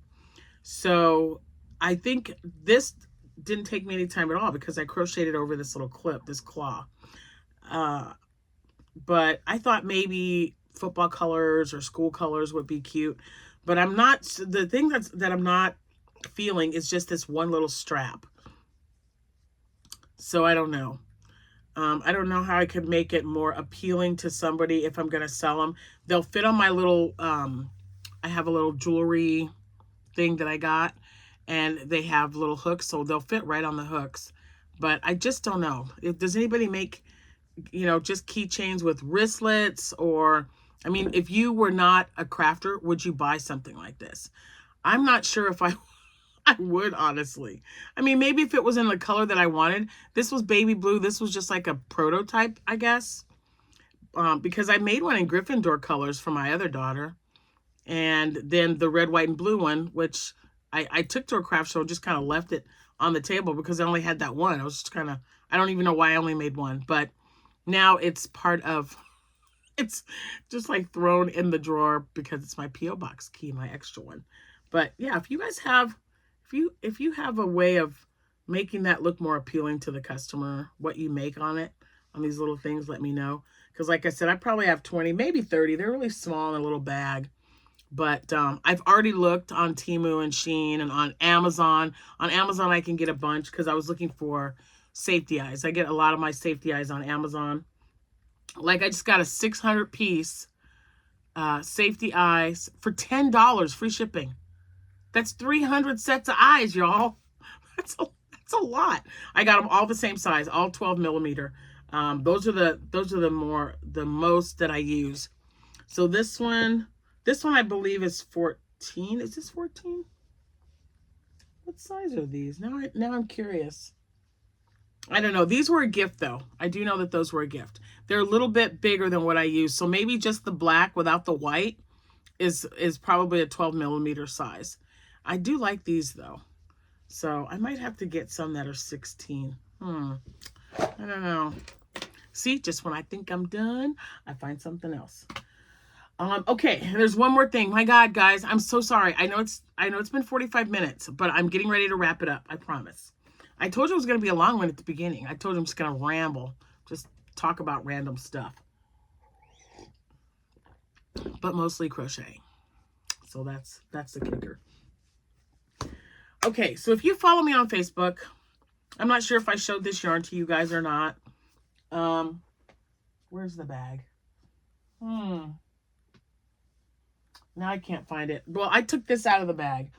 So I think this didn't take me any time at all, because I crocheted over this little clip, this claw. But I thought maybe football colors or school colors would be cute. But I'm not, the thing that I'm not feeling is just this one little strap. So I don't know. I don't know how I could make it more appealing to somebody if I'm going to sell them. They'll fit on my little, I have a little jewelry thing that I got, and they have little hooks, so they'll fit right on the hooks. But I just don't know. Does anybody make, you know, just keychains with wristlets? Or, I mean, if you were not a crafter, would you buy something like this? I'm not sure if I would, honestly. I mean, maybe if it was in the color that I wanted. This was baby blue. This was just like a prototype, I guess. Because I made one in Gryffindor colors for my other daughter. And then the red, white, and blue one, which I took to a craft show, just kind of left it on the table because I only had that one. I was just kind of, I don't even know why I only made one. But now it's part of, it's just like thrown in the drawer because it's my P.O. box key, my extra one. But yeah, if you guys have, if you have a way of making that look more appealing to the customer, what you make on it, on these little things, let me know. Because like I said, I probably have 20, maybe 30. They're really small in a little bag. But I've already looked on Temu and Shein and on Amazon. On Amazon, I can get a bunch because I was looking for safety eyes. I get a lot of my safety eyes on Amazon. Like, I just got a 600 piece safety eyes for $10, free shipping. That's 300 sets of eyes, y'all. That's a lot. I got them all the same size, all 12 millimeter. Those are the most that I use. So this one I believe is 14. Is this 14? What size are these? Now I'm curious. I don't know. These were a gift though. I do know that those were a gift. They're a little bit bigger than what I use. So maybe just the black without the white is probably a 12 millimeter size. I do like these though. So I might have to get some that are 16. I don't know. See, just when I think I'm done, I find something else. Okay, there's one more thing. My God, guys, I'm so sorry. I know it's been 45 minutes, but I'm getting ready to wrap it up. I promise. I told you it was going to be a long one at the beginning. I told you I'm just going to ramble, just talk about random stuff, but mostly crochet. So that's the kicker. Okay, so if you follow me on Facebook, I'm not sure if I showed this yarn to you guys or not. Where's the bag? Now I can't find it. Well, I took this out of the bag.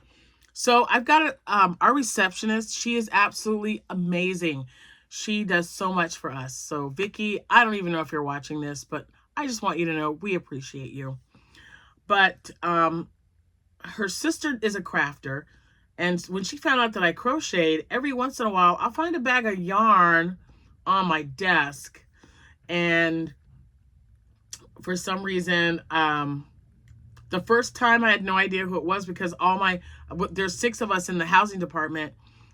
So I've got our receptionist. She is absolutely amazing. She does so much for us. So Vicky, I don't even know if you're watching this, but I just want you to know we appreciate you. But her sister is a crafter. And when she found out that I crocheted, every once in a while, I'll find a bag of yarn on my desk. And for some reason, the first time I had no idea who it was because there's 6 of us in the housing department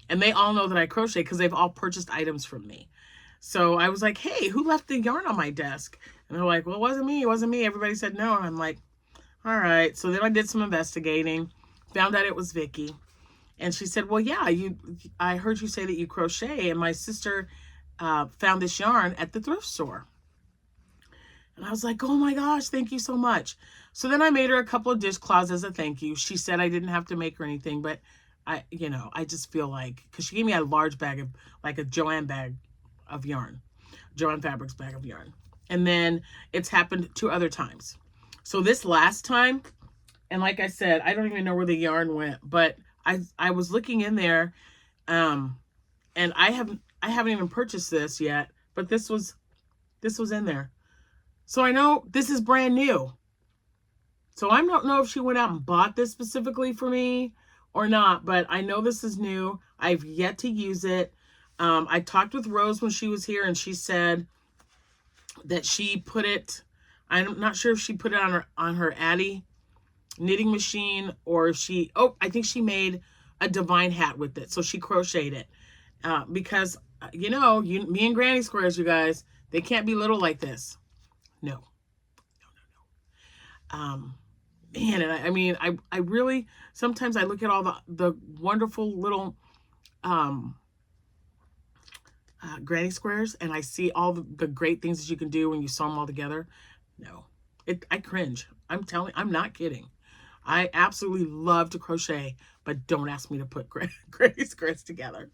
and they all know that I crochet because they've all purchased items from me. So I was like, hey, who left the yarn on my desk? And they're like, well, it wasn't me. It wasn't me. Everybody said no. And I'm like, all right. So then I did some investigating, found out it was Vicky. And she said, well, yeah, I heard you say that you crochet. And my sister found this yarn at the thrift store. And I was like, oh my gosh, thank you so much. So then I made her a couple of dishcloths as a thank you. She said I didn't have to make her anything, but I just feel like, because she gave me a large bag of, like a Joann bag of yarn, Joann Fabrics bag of yarn. And then it's happened 2 other times. So this last time, and like I said, I don't even know where the yarn went, but I was looking in there, and I haven't even purchased this yet, but this was in there. So I know this is brand new. So I don't know if she went out and bought this specifically for me or not, but I know this is new. I've yet to use it. I talked with Rose when she was here and she said that she put it, I'm not sure if she put it on her Addie knitting machine or if I think she made a divine hat with it. So she crocheted it because, me and Granny Squares, you guys, they can't be little like this. No. Man, and I mean, I really, sometimes I look at all the wonderful little Granny Squares and I see all the great things that you can do when you sew them all together. No, I cringe. I'm not kidding. I absolutely love to crochet, but don't ask me to put Granny Squares together.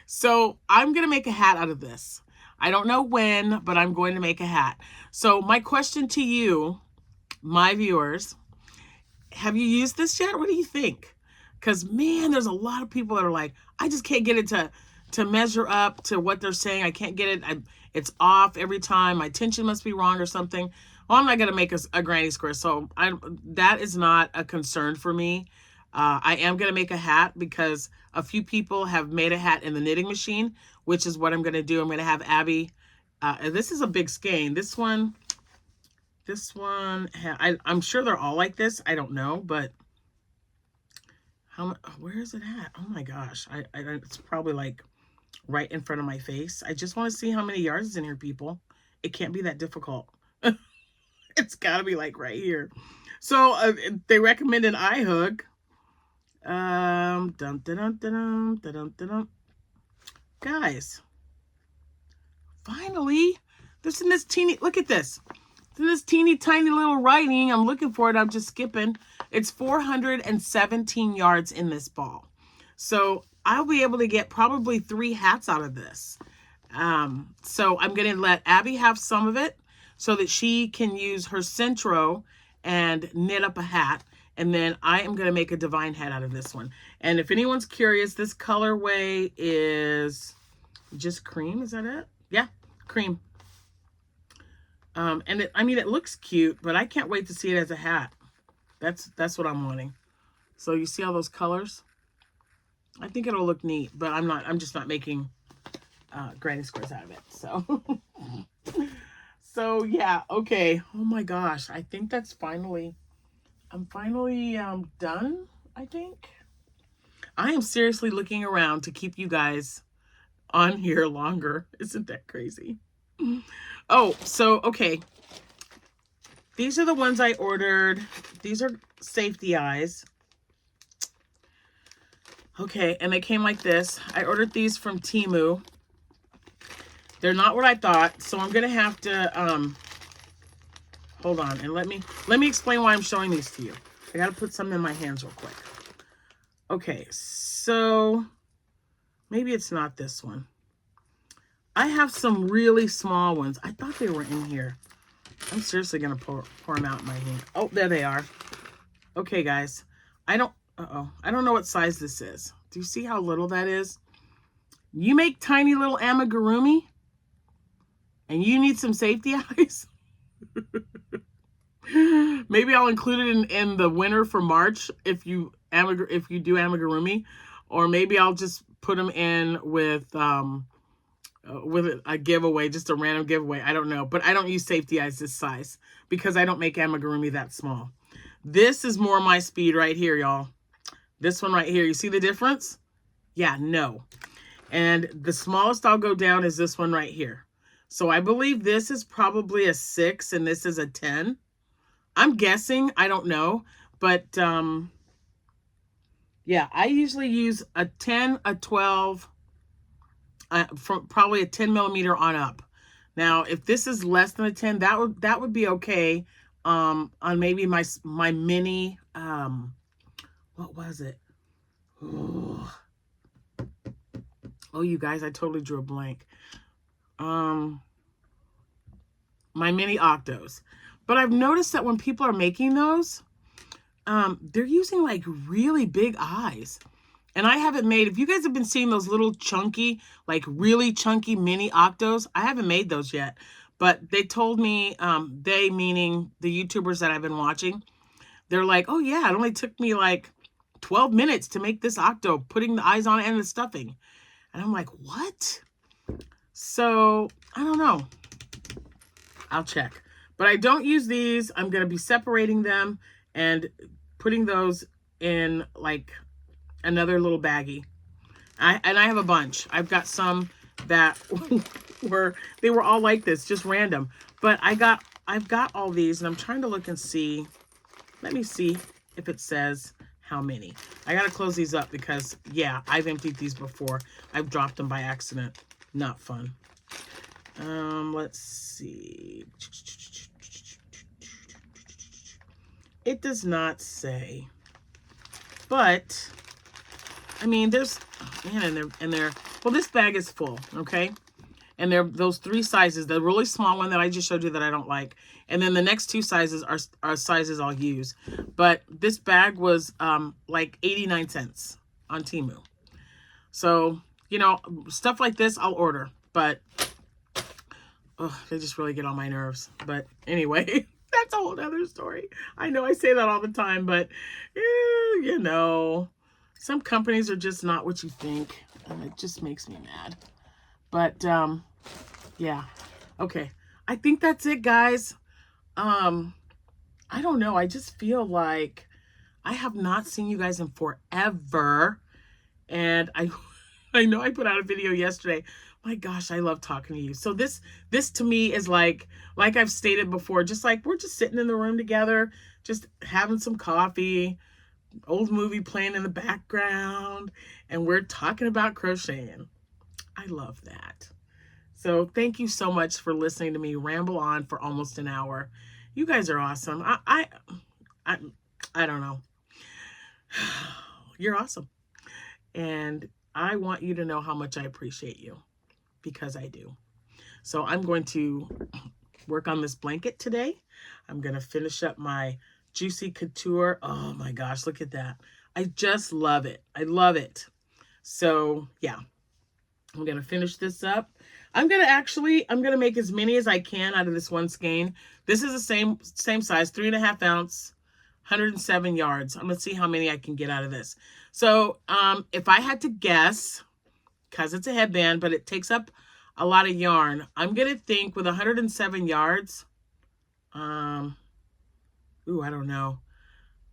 So I'm going to make a hat out of this. I don't know when, but I'm going to make a hat. So my question to you, my viewers, have you used this yet? What do you think? Because, man, there's a lot of people that are like, I just can't get it to measure up to what they're saying. I can't get it. It's off every time. My tension must be wrong or something. Well, I'm not going to make a Granny Square, so that is not a concern for me. I am going to make a hat because a few people have made a hat in the knitting machine, which is what I'm going to do. I'm going to have Abby. This is a big skein. This one, I'm sure they're all like this. I don't know, but where is it at? Oh my gosh. It's probably like right in front of my face. I just want to see how many yards is in here, people. It can't be that difficult. It's got to be like right here. So they recommended iHook. Guys, finally, there's in this teeny, look at this. In this teeny tiny little writing, I'm looking for it. I'm just skipping. It's 417 yards in this ball. So I'll be able to get probably 3 hats out of this. So I'm going to let Abby have some of it so that she can use her Centro and knit up a hat. And then I am going to make a divine head out of this one. And if anyone's curious, this colorway is just cream. Is that it? Yeah, cream. And I mean, it looks cute, but I can't wait to see it as a hat. That's what I'm wanting. So you see all those colors? I think it'll look neat, but I'm just not making granny squares out of it. So, so yeah, okay. Oh my gosh. I think that's I'm finally done, I think. I am seriously looking around to keep you guys on here longer. Isn't that crazy? Oh, so, okay. These are the ones I ordered. These are safety eyes. Okay, and they came like this. I ordered these from Temu. They're not what I thought, so I'm gonna have to hold on and let me explain why I'm showing these to you. I gotta put some in my hands real quick. Okay, so maybe it's not this one. I have some really small ones. I thought they were in here. I'm seriously gonna pour them out in my hand. Oh, there they are. Okay, guys. I don't know what size this is. Do you see how little that is? You make tiny little amigurumi and you need some safety eyes? Maybe I'll include it in the winner for March if you do amigurumi, or maybe I'll just put them in with a giveaway, just a random giveaway. I don't know, but I don't use safety eyes this size because I don't make amigurumi that small. This is more my speed right here, y'all. This one right here. You see the difference? Yeah, no. And the smallest I'll go down is this one right here. So I believe this is probably a 6 and this is a 10. I'm guessing, I don't know, but yeah, I usually use a 10, a 12, from probably a 10 millimeter on up. Now, if this is less than a 10, that would be okay. On maybe my mini, what was it? Oh, you guys, I totally drew a blank. My mini octos. But I've noticed that when people are making those, they're using like really big eyes. And I haven't made, if you guys have been seeing those little chunky, like really chunky mini octos, I haven't made those yet. But they told me, they meaning the YouTubers that I've been watching, they're like, oh yeah, it only took me like 12 minutes to make this octo, putting the eyes on it and the stuffing. And I'm like, what? So, I don't know. I'll check. But I don't use these. I'm going to be separating them and putting those in like another little baggie. And I have a bunch. I've got some that they were all like this, just random. But I've got all these, and I'm trying to look and see. Let me see if it says how many. I got to close these up because, yeah, I've emptied these before. I've dropped them by accident. Not fun. Let's see. It does not say. But I mean, there's, man, and they're, well, this bag is full, okay? And they're those 3 sizes, the really small one that I just showed you that I don't like. And then the next 2 sizes are sizes I'll use. But this bag was like 89 cents on Temu. So, you know, stuff like this I'll order. But, they just really get on my nerves. But anyway, that's a whole other story. I know I say that all the time, but, you know, some companies are just not what you think. And it just makes me mad. But, yeah. Okay. I think that's it, guys. I don't know. I just feel like I have not seen you guys in forever. And I know I put out a video yesterday. My gosh, I love talking to you. So this to me is like I've stated before, just like we're just sitting in the room together, just having some coffee, old movie playing in the background, and we're talking about crocheting. I love that. So thank you so much for listening to me ramble on for almost an hour. You guys are awesome. I don't know. You're awesome. And I want you to know how much I appreciate you, because I do. So I'm going to work on this blanket today. I'm going to finish up my Juicy Couture. Oh my gosh, look at that. I just love it. I love it. So yeah, I'm going to finish this up. I'm going to make as many as I can out of this one skein. This is the same size, 3.5 ounce, 107 yards. I'm going to see how many I can get out of this. So if I had to guess, because it's a headband, but it takes up a lot of yarn, I'm going to think with 107 yards, I don't know.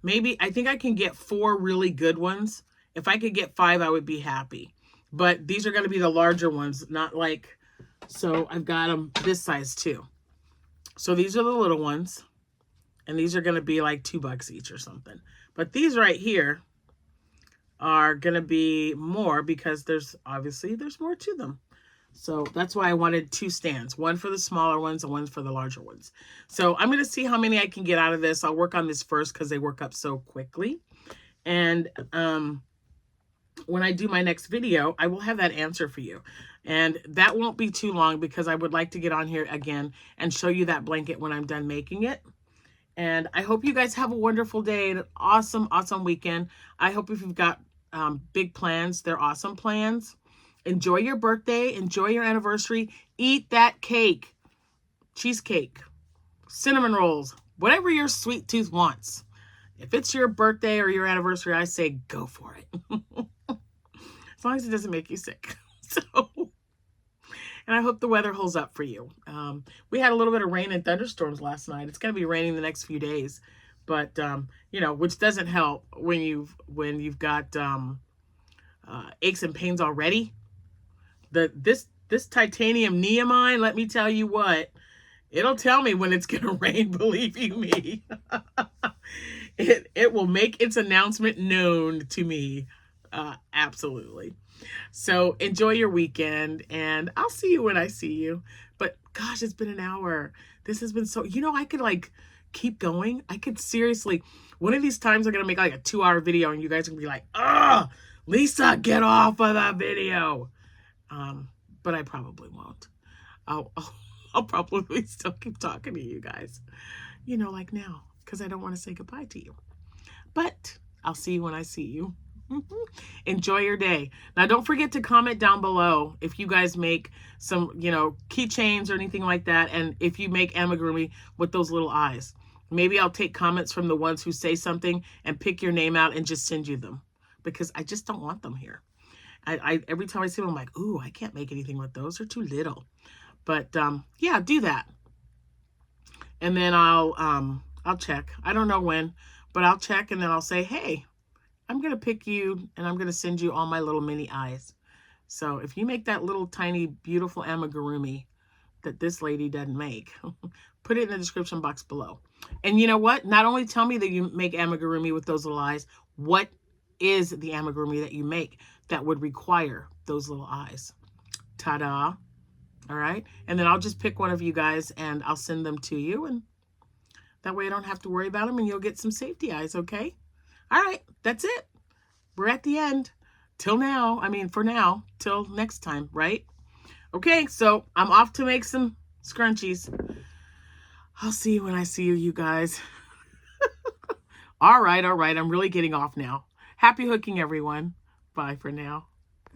Maybe, I think I can get 4 really good ones. If I could get 5, I would be happy. But these are going to be the larger ones, not like, so I've got them this size too. So these are the little ones. And these are going to be like $2 each or something. But these right here are going to be more because there's more to them. So that's why I wanted 2 stands, one for the smaller ones and one for the larger ones. So I'm going to see how many I can get out of this. I'll work on this first because they work up so quickly. And when I do my next video, I will have that answer for you. And that won't be too long because I would like to get on here again and show you that blanket when I'm done making it. And I hope you guys have a wonderful day and an awesome, awesome weekend. I hope if you've got big plans, they're awesome plans. Enjoy your birthday. Enjoy your anniversary. Eat that cake, cheesecake, cinnamon rolls, whatever your sweet tooth wants. If it's your birthday or your anniversary, I say go for it. As long as it doesn't make you sick. And I hope the weather holds up for you. We had a little bit of rain and thunderstorms last night. It's going to be raining the next few days. But, you know, which doesn't help when you've got aches and pains already. This titanium neomine, let me tell you what, it'll tell me when it's going to rain, believe you me. It will make its announcement known to me. Absolutely. So enjoy your weekend, and I'll see you when I see you. But gosh, it's been an hour. This has been so, you know, I could like keep going. I could seriously, one of these times I'm going to make like a 2-hour video and you guys are going to be like, "Ugh, Lisa, get off of that video." But I probably won't. I'll probably still keep talking to you guys, you know, like now, because I don't want to say goodbye to you. But I'll see you when I see you. Enjoy your day. Now, don't forget to comment down below if you guys make some, you know, keychains or anything like that. And if you make amigurumi with those little eyes, maybe I'll take comments from the ones who say something and pick your name out and just send you them, because I just don't want them here. I every time I see them, I'm like, ooh, I can't make anything with those. They're too little. But yeah, do that. And then I'll check. I don't know when, but I'll check and then I'll say, hey, I'm going to pick you and I'm going to send you all my little mini eyes. So if you make that little tiny beautiful amigurumi that this lady doesn't make, put it in the description box below. And you know what? Not only tell me that you make amigurumi with those little eyes, what is the amigurumi that you make that would require those little eyes? Ta-da. All right. And then I'll just pick one of you guys and I'll send them to you. And that way I don't have to worry about them and you'll get some safety eyes. Okay. All right. That's it. We're at the end. Till now. I mean, for now, till next time. Right. Okay. So I'm off to make some scrunchies. I'll see you when I see you, you guys. All right. All right. I'm really getting off now. Happy hooking, everyone. Bye for now.